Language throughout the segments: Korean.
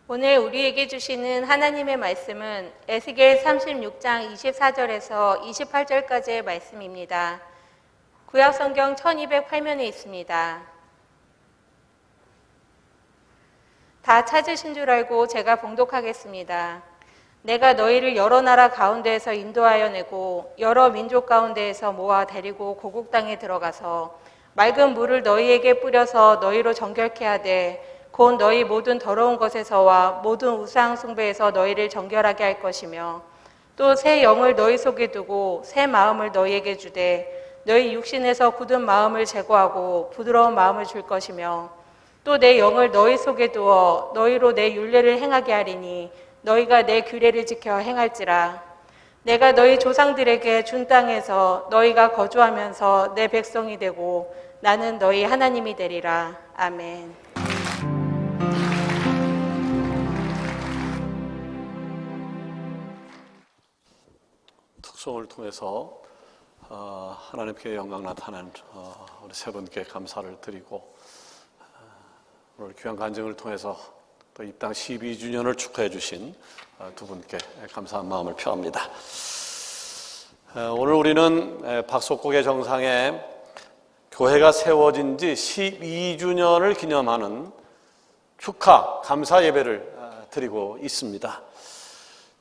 오늘 우리에게 주시는 하나님의 말씀은 에스겔 36장 24절에서 28절까지의 말씀입니다. 구약성경 1208면에 있습니다. 다 찾으신 줄 알고 제가 봉독하겠습니다. 내가 너희를 여러 나라 가운데에서 인도하여 내고 여러 민족 가운데에서 모아 데리고 고국 땅에 들어가서 맑은 물을 너희에게 뿌려서 너희로 정결케 하되 곧 너희 모든 더러운 것에서와 모든 우상 숭배에서 너희를 정결하게 할 것이며 또 새 영을 너희 속에 두고 새 마음을 너희에게 주되 너희 육신에서 굳은 마음을 제거하고 부드러운 마음을 줄 것이며 또 내 영을 너희 속에 두어 너희로 내 율례를 행하게 하리니 너희가 내 규례를 지켜 행할지라. 내가 너희 조상들에게 준 땅에서 너희가 거주하면서 내 백성이 되고 나는 너희 하나님이 되리라. 아멘. 특송을 통해서 하나님께 영광 나타난 우리 세 분께 감사를 드리고 오늘 귀한 간증을 통해서 또 입당 12주년을 축하해 주신 두 분께 감사한 마음을 표합니다. 오늘 우리는 박석곡의 정상에 교회가 세워진 지 12주년을 기념하는 축하 감사 예배를 드리고 있습니다.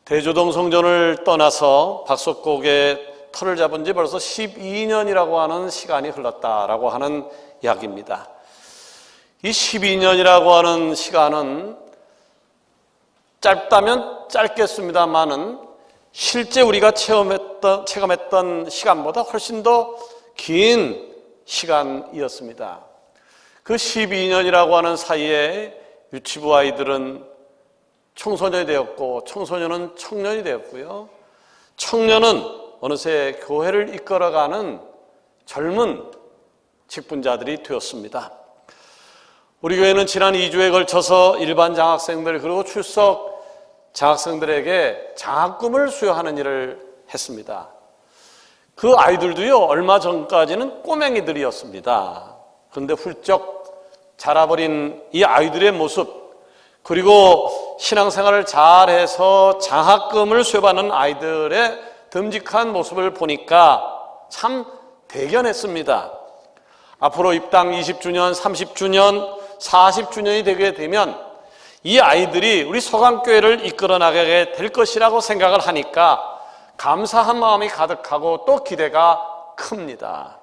대조동 성전을 떠나서 박석곡의 터를 잡은 지 벌써 12년이라고 하는 시간이 흘렀다라고 하는 이야기입니다. 이 12년이라고 하는 시간은 짧다면 짧겠습니다만은 실제 우리가 체감했던 시간보다 훨씬 더 긴 시간이었습니다. 그 12년이라고 하는 사이에 유치부 아이들은 청소년이 되었고 청소년은 청년이 되었고요. 청년은 어느새 교회를 이끌어가는 젊은 직분자들이 되었습니다. 우리 교회는 지난 2주에 걸쳐서 일반 장학생들 그리고 출석 장학생들에게 장학금을 수여하는 일을 했습니다. 그 아이들도요, 얼마 전까지는 꼬맹이들이었습니다. 그런데 훌쩍 자라버린 이 아이들의 모습, 그리고 신앙생활을 잘해서 장학금을 수여받는 아이들의 듬직한 모습을 보니까 참 대견했습니다. 앞으로 입당 20주년, 30주년, 40주년이 되게 되면 이 아이들이 우리 서강교회를 이끌어 나가게 될 것이라고 생각을 하니까 감사한 마음이 가득하고 또 기대가 큽니다.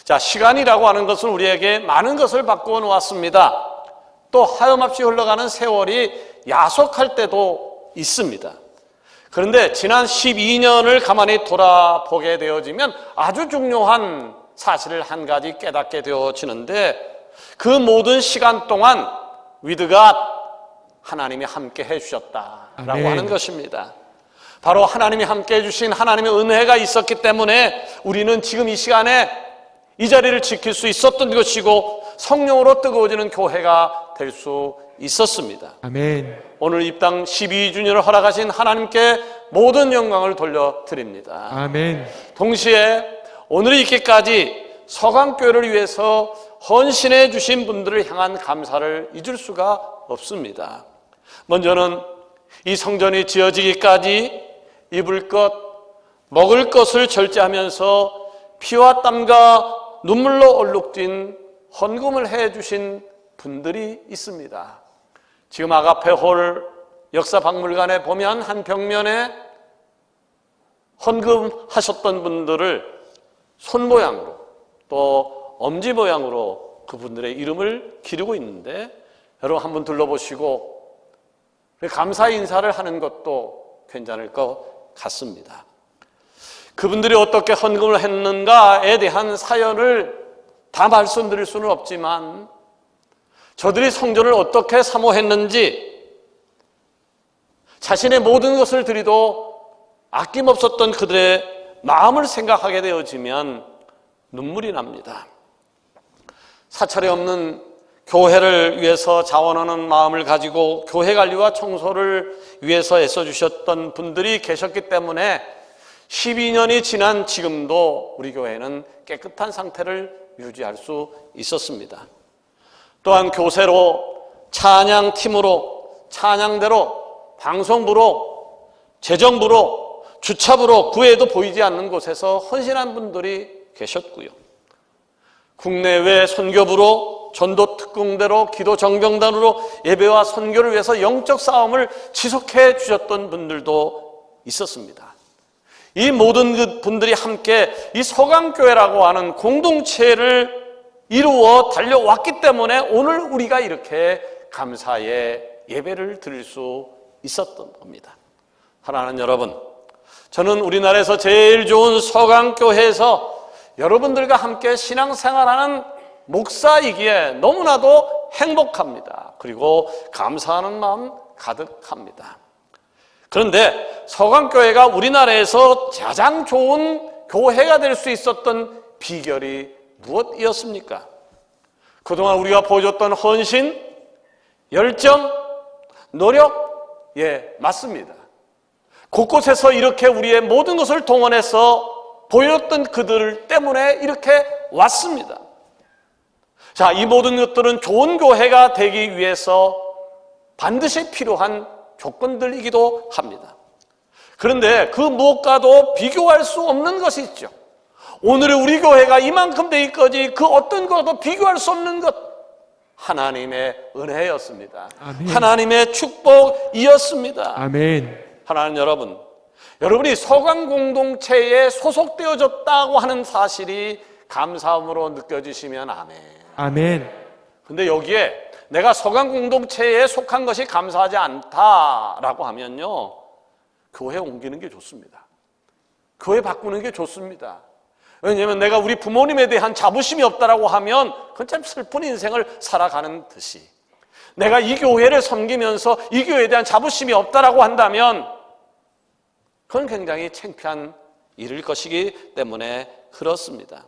자, 시간이라고 하는 것은 우리에게 많은 것을 바꾸어 놓았습니다. 또 하염없이 흘러가는 세월이 야속할 때도 있습니다. 그런데 지난 12년을 가만히 돌아보게 되어지면 아주 중요한 사실을 한 가지 깨닫게 되어지는데 그 모든 시간 동안 with God, 하나님이 함께 해주셨다라고 하는 것입니다. 바로 하나님이 함께 해주신 하나님의 은혜가 있었기 때문에 우리는 지금 이 시간에 이 자리를 지킬 수 있었던 것이고 성령으로 뜨거워지는 교회가 될 수 있었습니다. 아멘. 오늘 입당 12주년을 허락하신 하나님께 모든 영광을 돌려드립니다. 아멘. 동시에 오늘 있기까지 서강교회를 위해서 헌신해 주신 분들을 향한 감사를 잊을 수가 없습니다. 먼저는 이 성전이 지어지기까지 입을 것, 먹을 것을 절제하면서 피와 땀과 눈물로 얼룩진 헌금을 해 주신 분들이 있습니다. 지금 아가페홀 역사박물관에 보면 한 벽면에 헌금하셨던 분들을 손모양으로 또 엄지 모양으로 그분들의 이름을 기르고 있는데 여러분 한번 둘러보시고 감사 인사를 하는 것도 괜찮을 것 같습니다. 그분들이 어떻게 헌금을 했는가에 대한 사연을 다 말씀드릴 수는 없지만 저들이 성전을 어떻게 사모했는지 자신의 모든 것을 드리도 아낌없었던 그들의 마음을 생각하게 되어지면 눈물이 납니다. 사찰이 없는 교회를 위해서 자원하는 마음을 가지고 교회 관리와 청소를 위해서 애써주셨던 분들이 계셨기 때문에 12년이 지난 지금도 우리 교회는 깨끗한 상태를 유지할 수 있었습니다. 또한 교세로 찬양팀으로 찬양대로, 방송부로, 재정부로, 주차부로 그 외에도 보이지 않는 곳에서 헌신한 분들이 계셨고요. 국내외 선교부로, 전도 특공대로, 기도 정병단으로 예배와 선교를 위해서 영적 싸움을 지속해 주셨던 분들도 있었습니다. 이 모든 분들이 함께 이 서강교회라고 하는 공동체를 이루어 달려왔기 때문에 오늘 우리가 이렇게 감사의 예배를 드릴 수 있었던 겁니다. 사랑하는 여러분, 저는 우리나라에서 제일 좋은 서강교회에서 여러분들과 함께 신앙생활하는 목사이기에 너무나도 행복합니다. 그리고 감사하는 마음 가득합니다. 그런데 서강교회가 우리나라에서 가장 좋은 교회가 될 수 있었던 비결이 무엇이었습니까? 그동안 우리가 보여줬던 헌신, 열정, 노력, 맞습니다. 곳곳에서 이렇게 우리의 모든 것을 동원해서 보여줬던 그들 때문에 이렇게 왔습니다. 자, 이 모든 것들은 좋은 교회가 되기 위해서 반드시 필요한 조건들이기도 합니다. 그런데 그 무엇과도 비교할 수 없는 것이 있죠. 오늘의 우리 교회가 이만큼 되기까지 그 어떤 것과도 비교할 수 없는 것, 하나님의 은혜였습니다. 아멘. 하나님의 축복이었습니다. 아멘. 하나님 여러분, 여러분이 서강 공동체에 소속되어졌다고 하는 사실이 감사함으로 느껴지시면 아멘. 아멘. 근데 여기에 내가 서강 공동체에 속한 것이 감사하지 않다라고 하면요, 교회 옮기는 게 좋습니다. 교회 바꾸는 게 좋습니다. 왜냐하면 내가 우리 부모님에 대한 자부심이 없다라고 하면 그건 참 슬픈 인생을 살아가는 듯이, 내가 이 교회를 섬기면서 이 교회에 대한 자부심이 없다라고 한다면 그건 굉장히 창피한 일일 것이기 때문에 그렇습니다.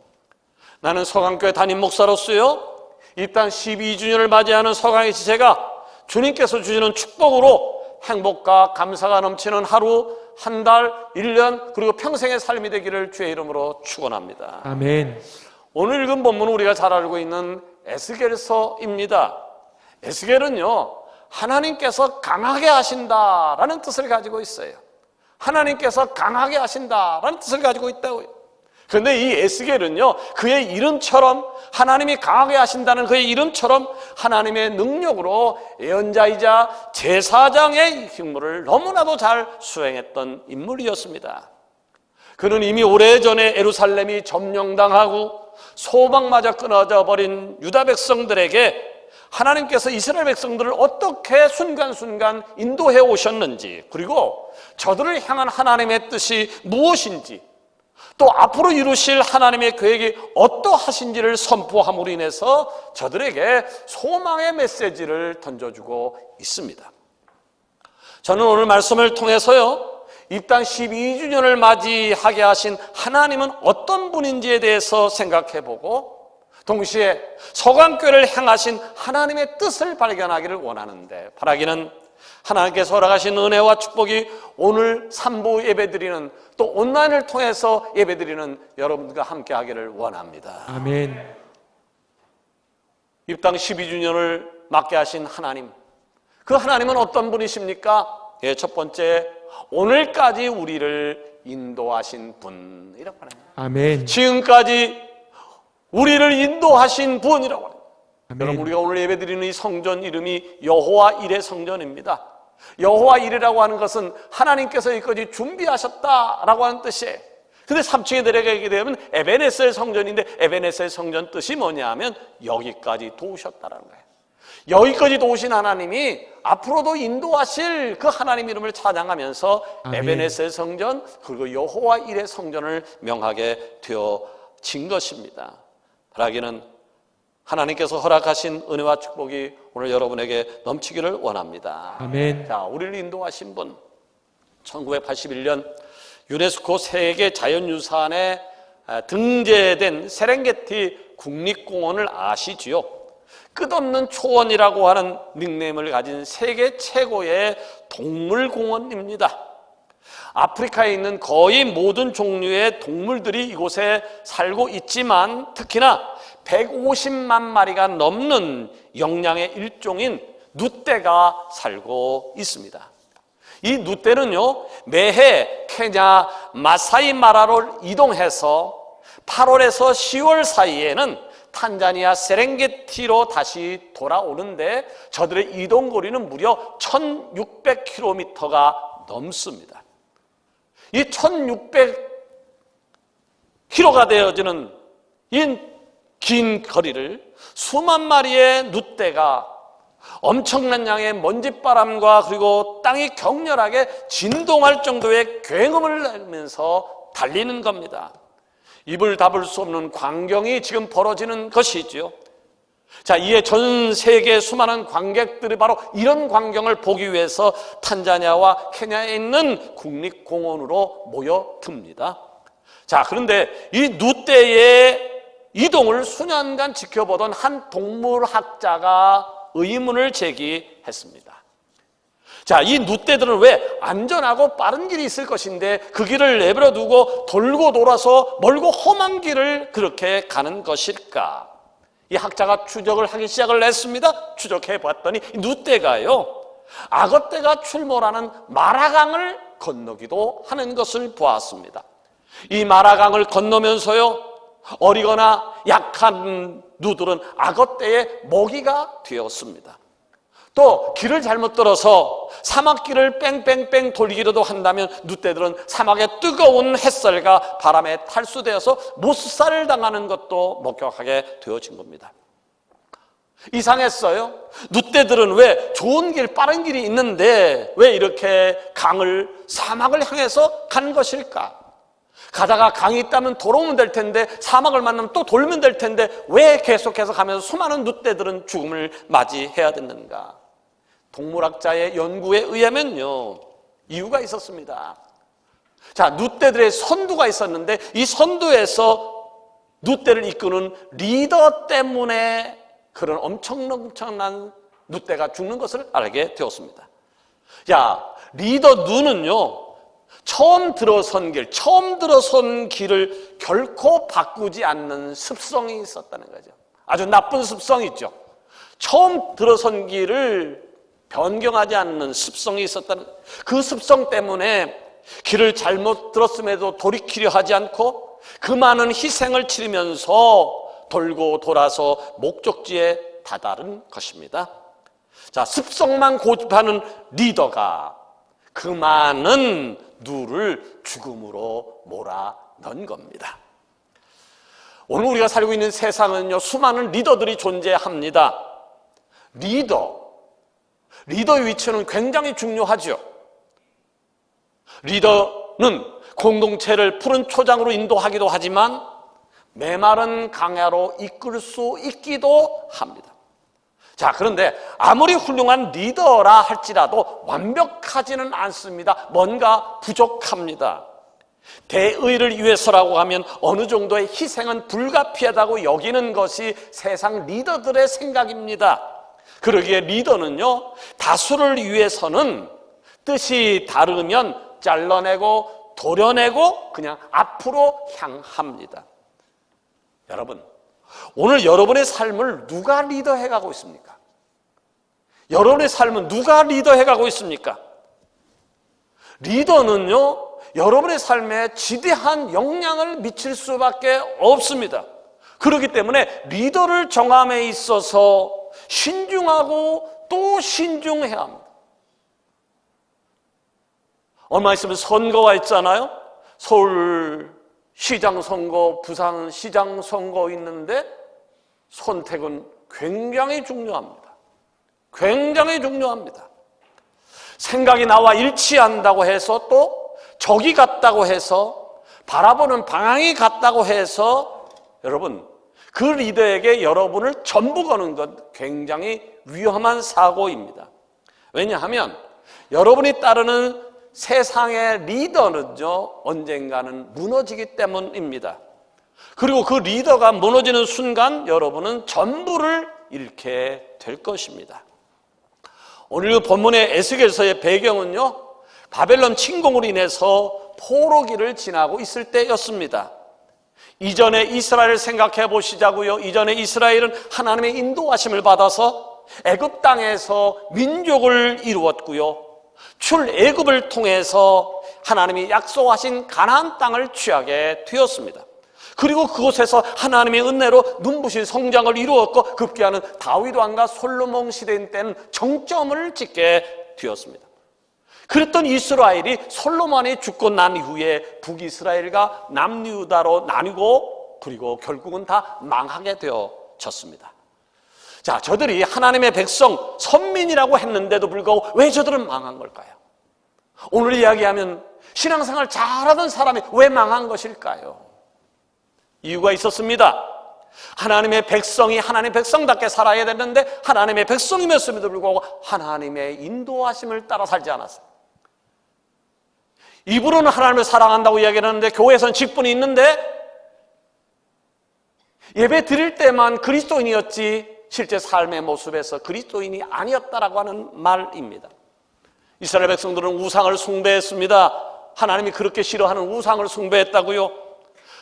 나는 서강교회 담임 목사로서요, 이 땅 12주년을 맞이하는 서강의 지체가 주님께서 주시는 축복으로 행복과 감사가 넘치는 하루, 한 달, 1년, 그리고 평생의 삶이 되기를 주의 이름으로 축원합니다. 아멘. 오늘 읽은 본문은 우리가 잘 알고 있는 에스겔서입니다. 에스겔은요, 하나님께서 강하게 하신다라는 뜻을 가지고 있어요. 하나님께서 강하게 하신다라는 뜻을 가지고 있다고요. 그런데 이 에스겔은요, 그의 이름처럼, 하나님이 강하게 하신다는 그의 이름처럼 하나님의 능력으로 예언자이자 제사장의 직무를 너무나도 잘 수행했던 인물이었습니다. 그는 이미 오래전에 예루살렘이 점령당하고 소망마저 끊어져 버린 유다 백성들에게 하나님께서 이스라엘 백성들을 어떻게 순간순간 인도해 오셨는지, 그리고 저들을 향한 하나님의 뜻이 무엇인지, 또 앞으로 이루실 하나님의 계획이 어떠하신지를 선포함으로 인해서 저들에게 소망의 메시지를 던져주고 있습니다. 저는 오늘 말씀을 통해서요, 입당 12주년을 맞이하게 하신 하나님은 어떤 분인지에 대해서 생각해보고, 동시에 서강교회를 향하신 하나님의 뜻을 발견하기를 원하는데, 바라기는 하나님께서 허락하신 은혜와 축복이 오늘 3부 예배드리는, 또 온라인을 통해서 예배드리는 여러분들과 함께 하기를 원합니다. 아멘. 입당 12주년을 맞게 하신 하나님, 그 하나님은 어떤 분이십니까? 첫 번째, 오늘까지 우리를 인도하신 분이라고 합니다. 아멘. 지금까지 우리를 인도하신 분이라고 합니다. 아멘. 여러분, 우리가 오늘 예배드리는 이 성전 이름이 여호와 이레 성전입니다. 여호와 이레라고 하는 것은 하나님께서 여기까지 준비하셨다라고 하는 뜻이에요. 근데 3층에 내려가게 되면 에베네셀 성전인데, 에베네셀 성전 뜻이 뭐냐 하면 여기까지 도우셨다라는 거예요. 여기까지 도우신 하나님이 앞으로도 인도하실 그 하나님 이름을 찬양하면서 아멘. 에베네셀 성전, 그리고 여호와 이레 성전을 명하게 되어진 것입니다. 바라기는 하나님께서 허락하신 은혜와 축복이 오늘 여러분에게 넘치기를 원합니다. 아멘. 자, 우리를 인도하신 분, 1981년 유네스코 세계 자연유산에 등재된 세렝게티 국립공원을 아시지요? 끝없는 초원이라고 하는 닉네임을 가진 세계 최고의 동물공원입니다. 아프리카에 있는 거의 모든 종류의 동물들이 이곳에 살고 있지만, 특히나 150만 마리가 넘는 영양의 일종인 누떼가 살고 있습니다. 이 누떼는요, 매해 케냐 마사이 마라를 이동해서 8월에서 10월 사이에는 탄자니아 세렝게티로 다시 돌아오는데 저들의 이동 거리는 무려 1600km가 넘습니다. 이 1600km가 되어지는 이 긴 거리를 수만 마리의 누떼가 엄청난 양의 먼지바람과 그리고 땅이 격렬하게 진동할 정도의 굉음을 내면서 달리는 겁니다. 입을 닫을 수 없는 광경이 지금 벌어지는 것이지요. 자, 이에 전 세계 수많은 관객들이 바로 이런 광경을 보기 위해서 탄자니아와 케냐에 있는 국립공원으로 모여듭니다. 자, 그런데 이 누떼의 이동을 수년간 지켜보던 한 동물학자가 의문을 제기했습니다. 자, 이 누떼들은 왜 안전하고 빠른 길이 있을 것인데 그 길을 내버려 두고 돌고 돌아서 멀고 험한 길을 그렇게 가는 것일까? 이 학자가 추적을 하기 시작을 했습니다. 추적해 봤더니 누떼가요, 악어떼가 출몰하는 마라강을 건너기도 하는 것을 보았습니다. 이 마라강을 건너면서요, 어리거나 약한 누들은 악어떼의 먹이가 되었습니다. 또 길을 잘못 들어서 사막길을 뺑뺑뺑 돌기라도 한다면 누떼들은 사막의 뜨거운 햇살과 바람에 탈수되어서 못살을 당하는 것도 목격하게 되어진 겁니다. 이상했어요. 누떼들은 왜 좋은 길, 빠른 길이 있는데 왜 이렇게 사막을 향해서 간 것일까? 가다가 강이 있다면 돌아오면 될 텐데 사막을 만나면 또 돌면 될 텐데 왜 계속해서 가면서 수많은 누떼들은 죽음을 맞이해야 됐는가? 동물학자의 연구에 의하면요, 이유가 있었습니다. 자, 누떼들의 선두가 있었는데 이 선두에서 누떼를 이끄는 리더 때문에 그런 엄청난 누떼가 죽는 것을 알게 되었습니다. 야, 리더 누는요, 처음 들어선 길을 결코 바꾸지 않는 습성이 있었다는 거죠. 아주 나쁜 습성이 있죠. 처음 들어선 길을 변경하지 않는 습성이 있었다는, 그 습성 때문에 길을 잘못 들었음에도 돌이키려 하지 않고 그 많은 희생을 치르면서 돌고 돌아서 목적지에 다다른 것입니다. 자, 습성만 고집하는 리더가 그 많은 누를 죽음으로 몰아넣은 겁니다. 오늘 우리가 살고 있는 세상은요, 수많은 리더들이 존재합니다. 리더의 위치는 굉장히 중요하죠. 리더는 공동체를 푸른 초장으로 인도하기도 하지만 메마른 강야로 이끌 수 있기도 합니다. 자, 그런데 아무리 훌륭한 리더라 할지라도 완벽하지는 않습니다. 뭔가 부족합니다. 대의를 위해서라고 하면 어느 정도의 희생은 불가피하다고 여기는 것이 세상 리더들의 생각입니다. 그러기에 리더는요, 다수를 위해서는 뜻이 다르면 잘라내고 도려내고 그냥 앞으로 향합니다. 여러분, 오늘 여러분의 삶을 누가 리더해 가고 있습니까? 여러분의 삶은 누가 리더해 가고 있습니까? 리더는요, 여러분의 삶에 지대한 영향을 미칠 수밖에 없습니다. 그렇기 때문에 리더를 정함에 있어서 신중하고 또 신중해야 합니다. 얼마 있으면 선거가 있잖아요. 서울시장 선거, 부산시장 선거 있는데 선택은 굉장히 중요합니다. 굉장히 중요합니다. 생각이 나와 일치한다고 해서 또 적이 같다고 해서 바라보는 방향이 같다고 해서 여러분, 그 리더에게 여러분을 전부 거는 것 굉장히 위험한 사고입니다. 왜냐하면 여러분이 따르는 세상의 리더는요, 언젠가는 무너지기 때문입니다. 그리고 그 리더가 무너지는 순간 여러분은 전부를 잃게 될 것입니다. 오늘 그 본문의 에스겔서의 배경은요, 바벨론 침공으로 인해서 포로기를 지나고 있을 때였습니다. 이전에 이스라엘을 생각해 보시자고요. 이전에 이스라엘은 하나님의 인도하심을 받아서 애굽 땅에서 민족을 이루었고요. 출애굽을 통해서 하나님이 약속하신 가나안 땅을 취하게 되었습니다. 그리고 그곳에서 하나님의 은혜로 눈부신 성장을 이루었고 급기야는 다윗 왕과 솔로몬 시대 때는 정점을 찍게 되었습니다. 그랬던 이스라엘이 솔로몬이 죽고 난 이후에 북이스라엘과 남유다로 나뉘고 그리고 결국은 다 망하게 되어졌습니다. 자, 저들이 하나님의 백성, 선민이라고 했는데도 불구하고 왜 저들은 망한 걸까요? 오늘 이야기하면 신앙생활 잘하던 사람이 왜 망한 것일까요? 이유가 있었습니다. 하나님의 백성이 하나님의 백성답게 살아야 되는데 하나님의 백성이었음에도 불구하고 하나님의 인도하심을 따라 살지 않았어요. 입으로는 하나님을 사랑한다고 이야기하는데 교회에서는 직분이 있는데 예배 드릴 때만 그리스도인이었지 실제 삶의 모습에서 그리스도인이 아니었다라고 하는 말입니다. 이스라엘 백성들은 우상을 숭배했습니다. 하나님이 그렇게 싫어하는 우상을 숭배했다고요.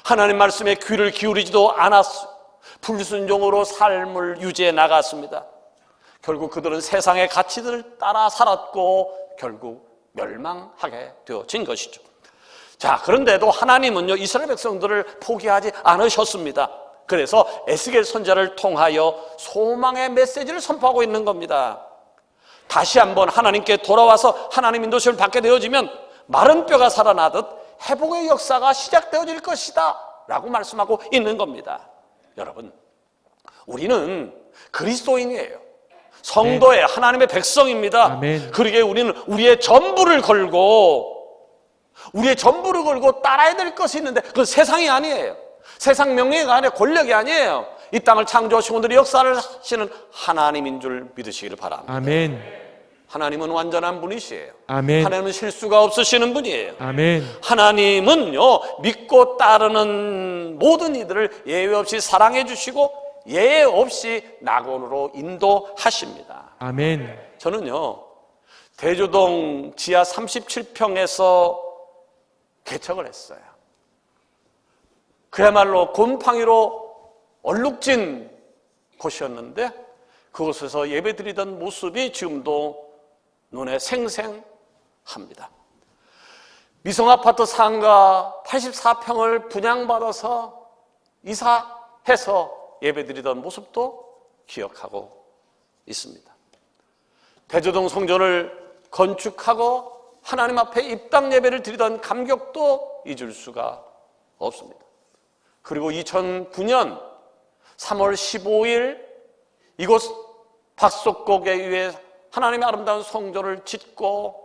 하나님 말씀에 귀를 기울이지도 않았어요. 불순종으로 삶을 유지해 나갔습니다. 결국 그들은 세상의 가치들을 따라 살았고 결국 멸망하게 되어진 것이죠. 자, 그런데도 하나님은요 이스라엘 백성들을 포기하지 않으셨습니다. 그래서 에스겔 선지자를 통하여 소망의 메시지를 선포하고 있는 겁니다. 다시 한번 하나님께 돌아와서 하나님 인도심을 받게 되어지면 마른 뼈가 살아나듯 회복의 역사가 시작되어질 것이다 라고 말씀하고 있는 겁니다. 여러분, 우리는 그리스도인이에요. 성도의 하나님의 백성입니다. 아멘. 그러기에 우리는 우리의 전부를 걸고 따라야 될 것이 있는데 그건 세상이 아니에요. 세상 명예가 아니라 권력이 아니에요. 이 땅을 창조하시고 오늘 역사를 하시는 하나님인 줄 믿으시기를 바랍니다. 아멘. 하나님은 완전한 분이시에요. 아멘. 하나님은 실수가 없으시는 분이에요. 아멘. 하나님은요 믿고 따르는 모든 이들을 예외 없이 사랑해 주시고 예외 없이 낙원으로 인도하십니다. 아멘. 저는요 대조동 지하 37평에서 개척을 했어요. 그야말로 곰팡이로 얼룩진 곳이었는데 그곳에서 예배드리던 모습이 지금도 눈에 생생합니다. 미성아파트 상가 84평을 분양받아서 이사해서 예배드리던 모습도 기억하고 있습니다. 대조동 성전을 건축하고 하나님 앞에 입당 예배를 드리던 감격도 잊을 수가 없습니다. 그리고 2009년 3월 15일 이곳 박석곡에 의해 하나님의 아름다운 성전을 짓고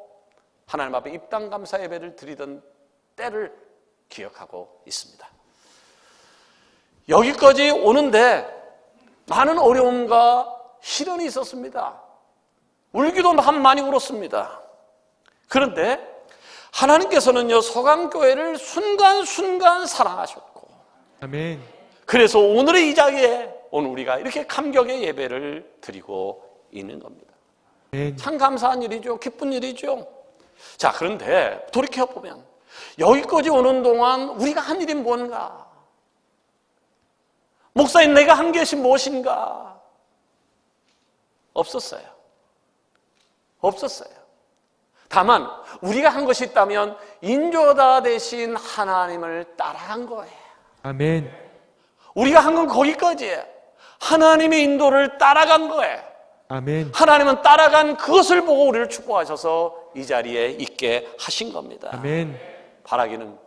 하나님 앞에 입당 감사 예배를 드리던 때를 기억하고 있습니다. 여기까지 오는데 많은 어려움과 시련이 있었습니다. 울기도 많이 울었습니다. 그런데 하나님께서는요 서강교회를 순간순간 사랑하셨고 아멘. 그래서 오늘의 이 자리에 오늘 우리가 이렇게 감격의 예배를 드리고 있는 겁니다. 아멘. 참 감사한 일이죠. 기쁜 일이죠. 자, 그런데 돌이켜보면 여기까지 오는 동안 우리가 한 일이 뭔가? 목사님 내가 한 것이 무엇인가? 없었어요. 다만 우리가 한 것이 있다면 인도자 되신 하나님을 따라간 거예요. 아멘. 우리가 한 건 거기까지예요. 하나님의 인도를 따라간 거예요. 아멘. 하나님은 따라간 그것을 보고 우리를 축복하셔서 이 자리에 있게 하신 겁니다. 아멘. 바라기는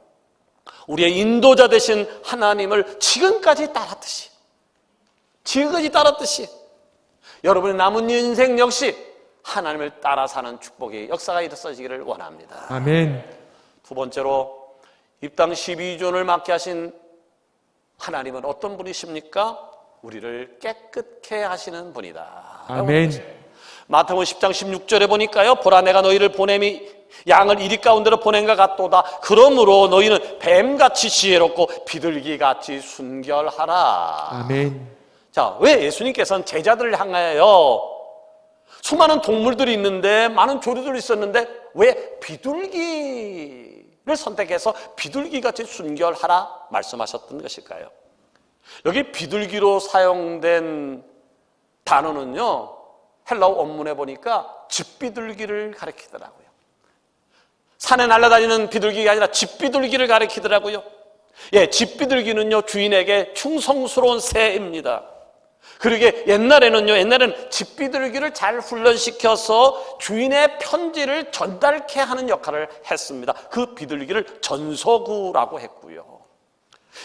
우리의 인도자 되신 하나님을 지금까지 따랐듯이 여러분의 남은 인생 역시 하나님을 따라 사는 축복의 역사가 일어서지기를 원합니다. 아멘. 두 번째로 입당 12조를 맡게 하신 하나님은 어떤 분이십니까? 우리를 깨끗게 하시는 분이다. 아멘. 마태복음 10장 16절에 보니까요. 보라 내가 너희를 보냄이 양을 이리 가운데로 보낸 것 같도다. 그러므로 너희는 뱀같이 지혜롭고 비둘기같이 순결하라. 아멘. 자, 왜 예수님께서는 제자들을 향하여 수많은 동물들이 있는데 많은 조류들이 있었는데 왜 비둘기를 선택해서 비둘기같이 순결하라 말씀하셨던 것일까요? 여기 비둘기로 사용된 단어는요 헬라어 원문에 보니까 집비둘기를 가리키더라고요. 산에 날아다니는 비둘기가 아니라 집비둘기를 가리키더라고요. 예, 집비둘기는요, 주인에게 충성스러운 새입니다. 그러게 옛날에는 집비둘기를 잘 훈련시켜서 주인의 편지를 전달케 하는 역할을 했습니다. 그 비둘기를 전서구라고 했고요.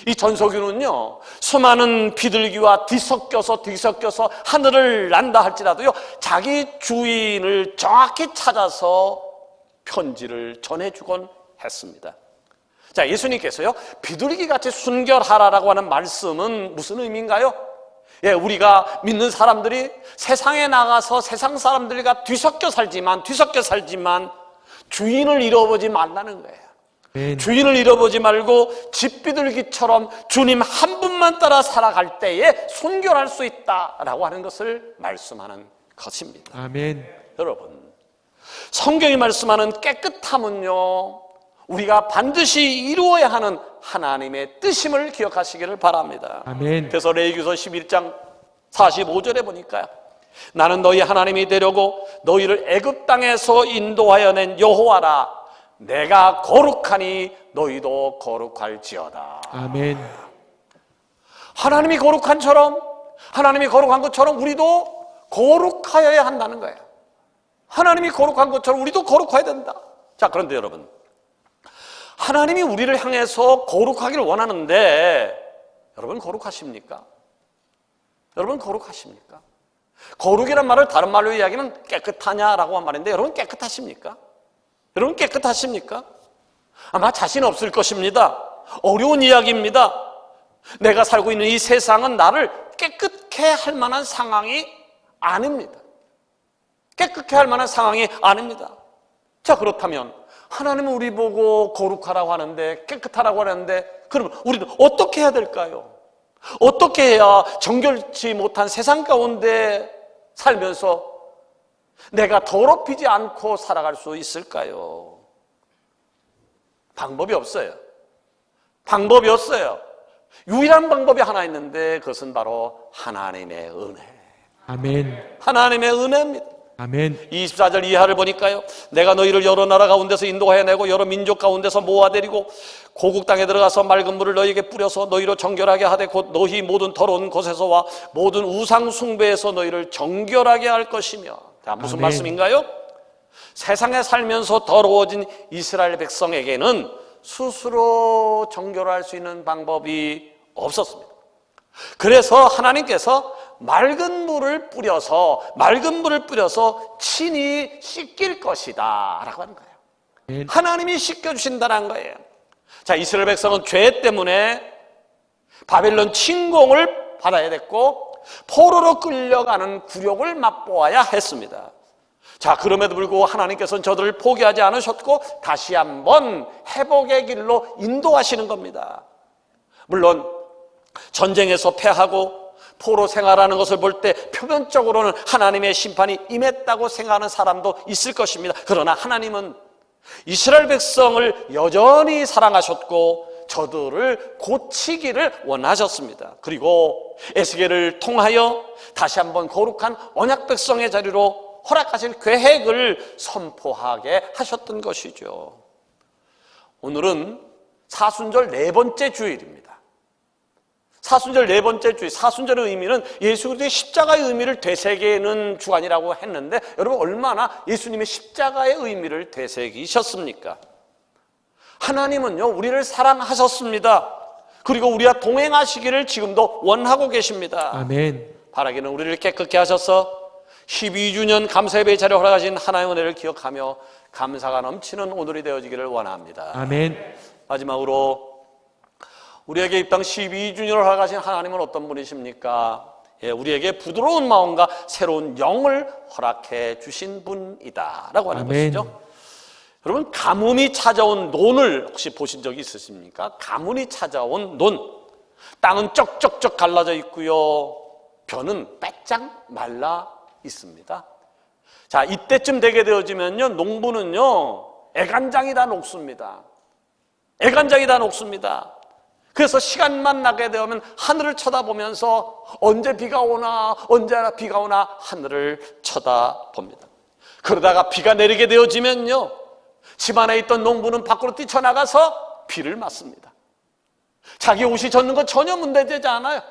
이 전서구는요, 수많은 비둘기와 뒤섞여서 하늘을 난다 할지라도요, 자기 주인을 정확히 찾아서 편지를 전해주곤 했습니다. 자, 예수님께서요, 비둘기같이 순결하라라고 하는 말씀은 무슨 의미인가요? 예, 우리가 믿는 사람들이 세상에 나가서 세상 사람들과 뒤섞여 살지만 주인을 잃어보지 말라는 거예요. 아멘. 주인을 잃어보지 말고 집비둘기처럼 주님 한 분만 따라 살아갈 때에 순결할 수 있다라고 하는 것을 말씀하는 것입니다. 아멘. 여러분, 성경이 말씀하는 깨끗함은요, 우리가 반드시 이루어야 하는 하나님의 뜻임을 기억하시기를 바랍니다. 아멘. 그래서 레위기서 11장 45절에 보니까요, 나는 너희 하나님이 되려고 너희를 애굽 땅에서 인도하여 낸 여호와라. 내가 거룩하니 너희도 거룩할지어다. 아멘. 하나님이 거룩한 것처럼 우리도 거룩하여야 한다는 거예요. 하나님이 거룩한 것처럼 우리도 거룩해야 된다. 자, 그런데 여러분, 하나님이 우리를 향해서 거룩하기를 원하는데 여러분 거룩하십니까? 여러분 거룩하십니까? 거룩이란 말을 다른 말로 이야기하면 깨끗하냐라고 한 말인데 여러분 깨끗하십니까? 여러분 깨끗하십니까? 아마 자신 없을 것입니다. 어려운 이야기입니다. 내가 살고 있는 이 세상은 나를 깨끗게 할 만한 상황이 아닙니다. 깨끗게 할 만한 상황이 아닙니다. 자, 그렇다면 하나님은 우리 보고 거룩하라고 하는데, 깨끗하라고 하는데, 그러면 우리는 어떻게 해야 될까요? 어떻게 해야 정결치 못한 세상 가운데 살면서 내가 더럽히지 않고 살아갈 수 있을까요? 방법이 없어요. 유일한 방법이 하나 있는데 그것은 바로 하나님의 은혜. 아멘. 하나님의 은혜입니다. 아멘. 24절 이하를 보니까요, 내가 너희를 여러 나라 가운데서 인도하여 내고 여러 민족 가운데서 모아내리고 고국 땅에 들어가서 맑은 물을 너희에게 뿌려서 너희로 정결하게 하되 곧 너희 모든 더러운 곳에서와 모든 우상 숭배에서 너희를 정결하게 할 것이며. 자, 무슨 아멘. 말씀인가요? 세상에 살면서 더러워진 이스라엘 백성에게는 스스로 정결할 수 있는 방법이 없었습니다. 그래서 하나님께서 맑은 물을 뿌려서 친히 씻길 것이다 라고 하는 거예요. 아멘. 하나님이 씻겨주신다는 거예요. 자, 이스라엘 백성은 죄 때문에 바벨론 침공을 받아야 됐고 포로로 끌려가는 굴욕을 맛보아야 했습니다. 자, 그럼에도 불구하고 하나님께서는 저들을 포기하지 않으셨고 다시 한번 회복의 길로 인도하시는 겁니다. 물론 전쟁에서 패하고 포로 생활하는 것을 볼 때 표면적으로는 하나님의 심판이 임했다고 생각하는 사람도 있을 것입니다. 그러나 하나님은 이스라엘 백성을 여전히 사랑하셨고 저들을 고치기를 원하셨습니다. 그리고 에스겔을 통하여 다시 한번 거룩한 언약 백성의 자리로 허락하실 계획을 선포하게 하셨던 것이죠. 오늘은 사순절 네 번째 주일입니다. 사순절 네 번째 주일, 사순절의 의미는 예수 그리스도의 십자가의 의미를 되새기는 주간이라고 했는데 여러분 얼마나 예수님의 십자가의 의미를 되새기셨습니까? 하나님은요 우리를 사랑하셨습니다. 그리고 우리와 동행하시기를 지금도 원하고 계십니다. 아멘. 바라기는 우리를 깨끗게 하셔서 12주년 감사예배 자리에 허락하신 하나님의 은혜를 기억하며 감사가 넘치는 오늘이 되어지기를 원합니다. 아멘. 마지막으로 우리에게 입당 12주년을 허락하신 하나님은 어떤 분이십니까? 예, 우리에게 부드러운 마음과 새로운 영을 허락해 주신 분이다 라고 하는 아멘. 것이죠. 여러분 가뭄이 찾아온 논을 혹시 보신 적이 있으십니까? 가뭄이 찾아온 논, 땅은 쩍쩍쩍 갈라져 있고요, 벼는 빼짝 말라 있습니다. 자, 이때쯤 되게 되어지면요 애간장이 다 녹습니다. 그래서 시간만 나게 되면 하늘을 쳐다보면서 언제 비가 오나 비가 오나 하늘을 쳐다봅니다. 그러다가 비가 내리게 되어지면요, 집안에 있던 농부는 밖으로 뛰쳐나가서 비를 맞습니다. 자기 옷이 젖는 건 전혀 문제되지 않아요.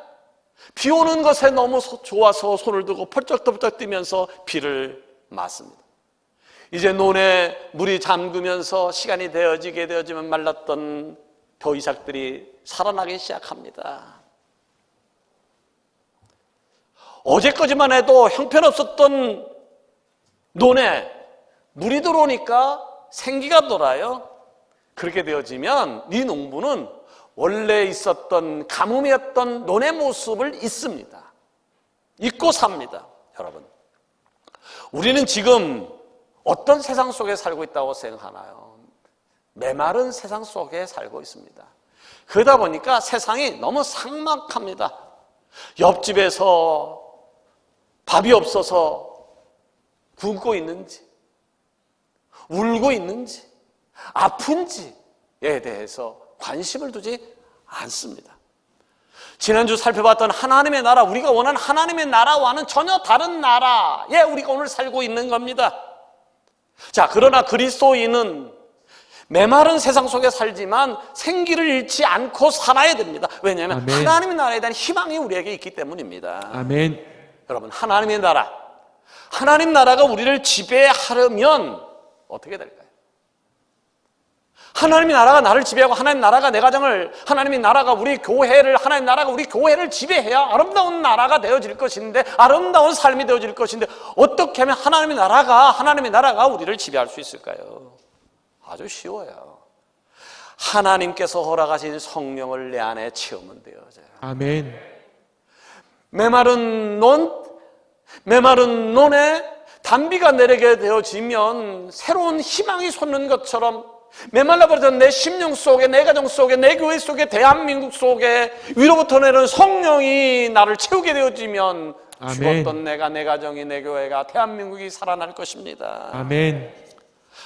비 오는 것에 너무 좋아서 손을 들고 펄쩍펄쩍 뛰면서 비를 맞습니다. 이제 논에 물이 잠그면서 시간이 되어지면 말랐던 벼이삭들이 살아나기 시작합니다. 어제까지만 해도 형편없었던 논에 물이 들어오니까 생기가 돌아요. 그렇게 되어지면 이 농부는 원래 있었던 가뭄이었던 논의 모습을 잊습니다. 잊고 삽니다. 여러분, 우리는 지금 어떤 세상 속에 살고 있다고 생각하나요? 메마른 세상 속에 살고 있습니다. 그러다 보니까 세상이 너무 삭막합니다. 옆집에서 밥이 없어서 굶고 있는지, 울고 있는지, 아픈지에 대해서 관심을 두지 않습니다. 지난주 살펴봤던 하나님의 나라, 우리가 원하는 하나님의 나라와는 전혀 다른 나라에 우리가 오늘 살고 있는 겁니다. 자, 그러나 그리스도인은 메마른 세상 속에 살지만 생기를 잃지 않고 살아야 됩니다. 왜냐하면 아멘. 하나님의 나라에 대한 희망이 우리에게 있기 때문입니다. 아멘. 여러분, 하나님의 나라, 하나님 나라가 우리를 지배하려면 어떻게 될까요? 하나님의 나라가 나를 지배하고 하나님 나라가 내 가정을, 하나님의 나라가 우리 교회를, 하나님 나라가 우리 교회를 지배해야 아름다운 나라가 되어질 것인데, 아름다운 삶이 되어질 것인데, 어떻게 하면 하나님의 나라가 우리를 지배할 수 있을까요? 아주 쉬워요. 하나님께서 허락하신 성령을 내 안에 채우면 되어져요. 아멘. 메마른 논에 단비가 내리게 되어지면 새로운 희망이 솟는 것처럼 메말라버렸던 내 심령 속에, 내 가정 속에, 내 교회 속에, 대한민국 속에 위로부터 내려오는 성령이 나를 채우게 되어지면 아멘. 죽었던 내가, 내 가정이, 내 교회가, 대한민국이 살아날 것입니다. 아멘.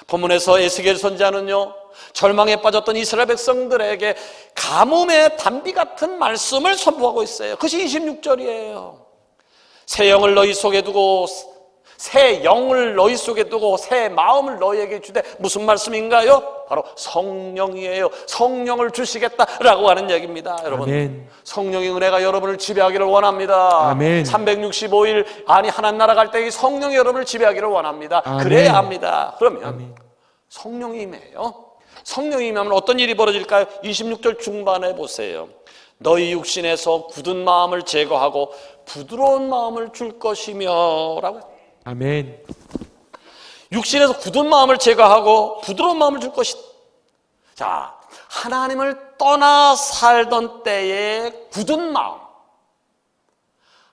본문에서 에스겔 선지자는요, 절망에 빠졌던 이스라엘 백성들에게 가뭄의 단비 같은 말씀을 선포하고 있어요. 그것이 26절이에요. 새 영을 너희 속에 두고, 새 영을 너희 속에 두고 새 마음을 너희에게 주되, 무슨 말씀인가요? 바로 성령이에요. 성령을 주시겠다라고 하는 얘기입니다. 여러분, 아멘. 성령의 은혜가 여러분을 지배하기를 원합니다. 아멘. 365일 하나님 나라 갈 때 성령이 여러분을 지배하기를 원합니다. 아멘. 그래야 합니다. 그러면 아멘. 성령이 임해요. 성령이 임하면 어떤 일이 벌어질까요? 26절 중반에 보세요. 너희 육신에서 굳은 마음을 제거하고 부드러운 마음을 줄 것이며 라고. 아멘. 육신에서 굳은 마음을 제거하고 부드러운 마음을 줄 것이다. 자, 하나님을 떠나 살던 때의 굳은 마음,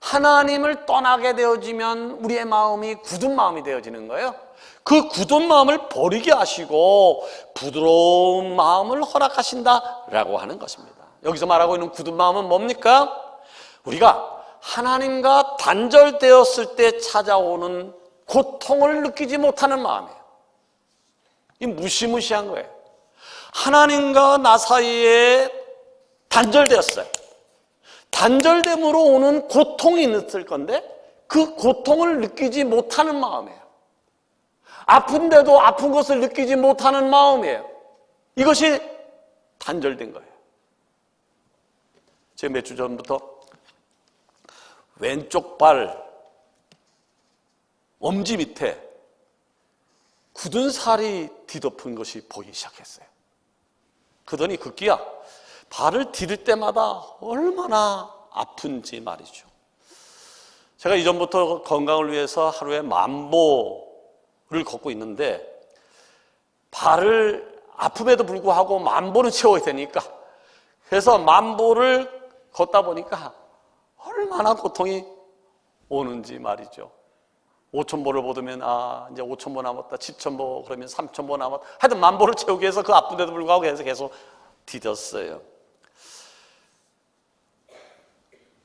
하나님을 떠나게 되어지면 우리의 마음이 굳은 마음이 되어지는 거예요. 그 굳은 마음을 버리게 하시고 부드러운 마음을 허락하신다라고 하는 것입니다. 여기서 말하고 있는 굳은 마음은 뭡니까? 우리가 하나님과 단절되었을 때 찾아오는 고통을 느끼지 못하는 마음이에요. 이 무시무시한 거예요. 하나님과 나 사이에 단절되었어요. 단절됨으로 오는 고통이 있을 건데 그 고통을 느끼지 못하는 마음이에요. 아픈데도 아픈 것을 느끼지 못하는 마음이에요. 이것이 단절된 거예요. 제가 몇 주 전부터 왼쪽 발 엄지 밑에 굳은 살이 뒤덮은 것이 보이기 시작했어요. 그러더니 급기야 발을 디딜 때마다 얼마나 아픈지 말이죠. 제가 이전부터 건강을 위해서 하루에 10,000보를 걷고 있는데 발을 아픔에도 불구하고 10,000보는 채워야 되니까, 그래서 10,000보를 걷다 보니까 얼마나 고통이 오는지 말이죠. 5,000보를 보면 이제 5,000보 남았다, 7,000보, 그러면 3,000보 남았다. 하여튼 10,000보를 채우기 위해서 그 아픈데도 불구하고 계속 디뎠어요.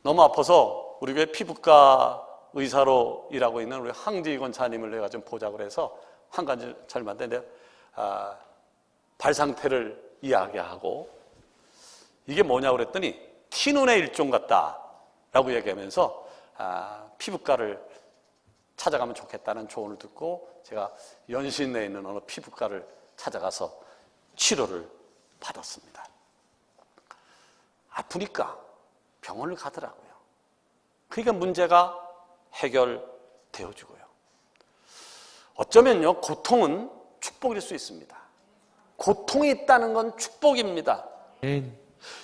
너무 아파서 우리 교회 피부과 의사로 일하고 있는 우리 황지희 권사님을 내가 좀 보자고 해서 한 가지 잘 만드는데 발 상태를 이야기하고 이게 뭐냐고 그랬더니 티눈의 일종 같다라고 얘기하면서 피부과를 찾아가면 좋겠다는 조언을 듣고 제가 연신내에 있는 어느 피부과를 찾아가서 치료를 받았습니다. 아프니까 병원을 가더라고요. 그러니까 문제가 해결되어지고요. 어쩌면요, 고통은 축복일 수 있습니다. 고통이 있다는 건 축복입니다. 아멘.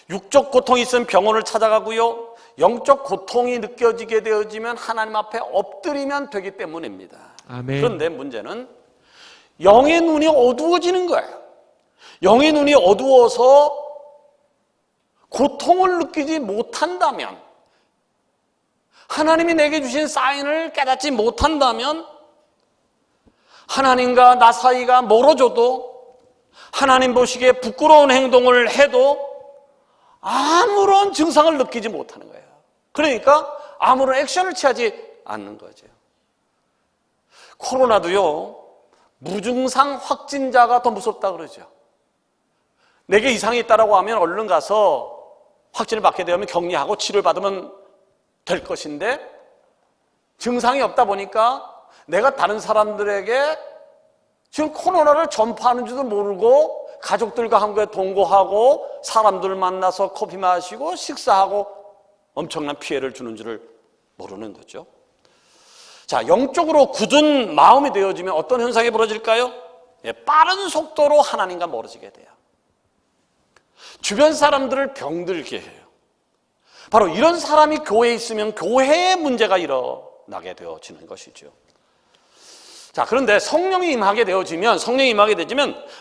육적 고통이 있으면 병원을 찾아가고요, 영적 고통이 느껴지게 되어지면 하나님 앞에 엎드리면 되기 때문입니다. 아멘. 그런데 문제는 영의 눈이 어두워지는 거예요. 영의 눈이 어두워서 고통을 느끼지 못한다면, 하나님이 내게 주신 사인을 깨닫지 못한다면, 하나님과 나 사이가 멀어져도, 하나님 보시기에 부끄러운 행동을 해도 아무런 증상을 느끼지 못하는 거예요. 그러니까 아무런 액션을 취하지 않는 거죠. 코로나도요, 무증상 확진자가 더 무섭다 그러죠. 내게 이상이 있다고 하면 얼른 가서 확진을 받게 되면 격리하고 치료를 받으면 될 것인데, 증상이 없다 보니까 내가 다른 사람들에게 지금 코로나를 전파하는 줄도 모르고 가족들과 함께 동거하고 사람들 만나서 커피 마시고 식사하고 엄청난 피해를 주는 줄을 모르는 거죠. 자, 영적으로 굳은 마음이 되어지면 어떤 현상이 벌어질까요? 빠른 속도로 하나님과 멀어지게 돼요. 주변 사람들을 병들게 해요. 바로 이런 사람이 교회에 있으면 교회에 문제가 일어나게 되어지는 것이죠. 자, 그런데 성령이 임하게 되어지면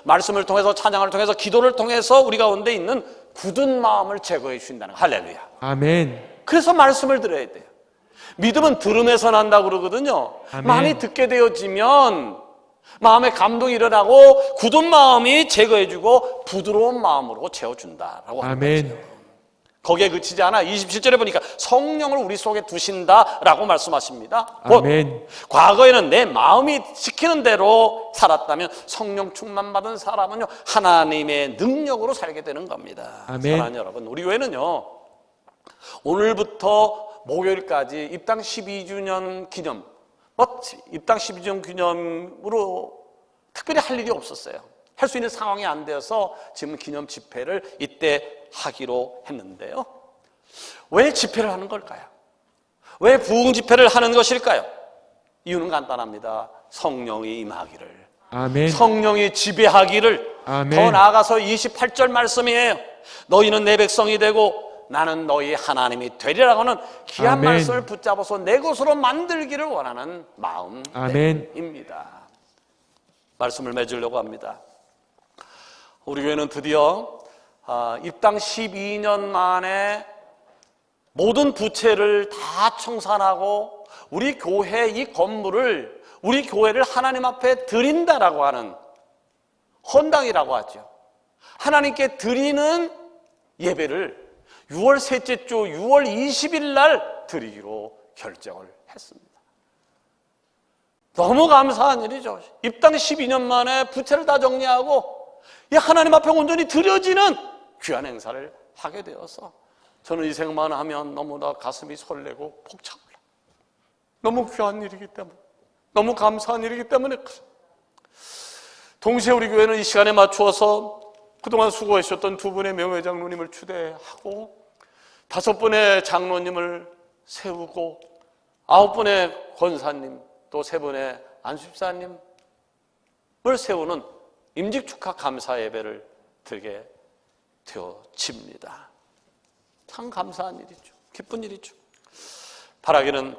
말씀을 통해서, 찬양을 통해서, 기도를 통해서 우리 가운데 있는 굳은 마음을 제거해 주신다는 거예요. 할렐루야. 아멘. 그래서 말씀을 들어야 돼요. 믿음은 들음에서 난다고 그러거든요. 아멘. 많이 듣게 되어지면 마음에 감동이 일어나고 굳은 마음이 제거해주고 부드러운 마음으로 채워준다라고 하는 아멘. 거죠. 거기에 그치지 않아 27절에 보니까 성령을 우리 속에 두신다라고 말씀하십니다. 곧 아멘. 과거에는 내 마음이 시키는 대로 살았다면 성령 충만 받은 사람은요, 하나님의 능력으로 살게 되는 겁니다. 아멘. 사랑하는 여러분, 우리 교회는요, 오늘부터 목요일까지 입당 12주년 기념, 입당 12주년 기념으로 특별히 할 일이 없었어요. 할 수 있는 상황이 안 되어서 지금 기념 집회를 이때 하기로 했는데요. 왜 집회를 하는 걸까요? 왜 부흥 집회를 하는 것일까요? 이유는 간단합니다. 성령이 임하기를, 아멘. 성령이 지배하기를. 아멘. 더 나아가서 28절 말씀이에요. 너희는 내 백성이 되고 나는 너희 하나님이 되리라고 하는 귀한 아멘. 말씀을 붙잡아서 내 것으로 만들기를 원하는 마음 아멘. 때문입니다. 말씀을 맺으려고 합니다. 우리 교회는 드디어 입당 12년 만에 모든 부채를 다 청산하고 우리 교회 이 건물을, 우리 교회를 하나님 앞에 드린다라고 하는 헌당이라고 하죠. 하나님께 드리는 예배를 6월 셋째 주 6월 20일 날 드리기로 결정을 했습니다. 너무 감사한 일이죠. 입당 12년 만에 부채를 다 정리하고 이 하나님 앞에 온전히 드려지는 귀한 행사를 하게 되어서 저는 이 생각만 하면 너무나 가슴이 설레고 벅차올라. 너무 귀한 일이기 때문에, 너무 감사한 일이기 때문에. 동시에 우리 교회는 이 시간에 맞추어서 그동안 수고해 주셨던 두 분의 명예장로님을 추대하고 5분의 장로님을 세우고 9분의 권사님, 또 3분의 안수집사님을 세우는 임직 축하 감사 예배를 드리게 되어집니다. 참 감사한 일이죠. 기쁜 일이죠. 바라기는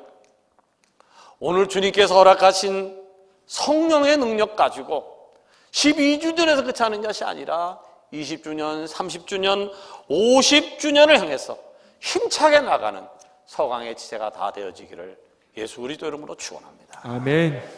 오늘 주님께서 허락하신 성령의 능력 가지고 12주년에서 끝이 하는 것이 아니라 20주년, 30주년, 50주년을 향해서 힘차게 나가는 서강의 지체가 다 되어지기를 예수 그리스도 이름으로 축원합니다. 아멘.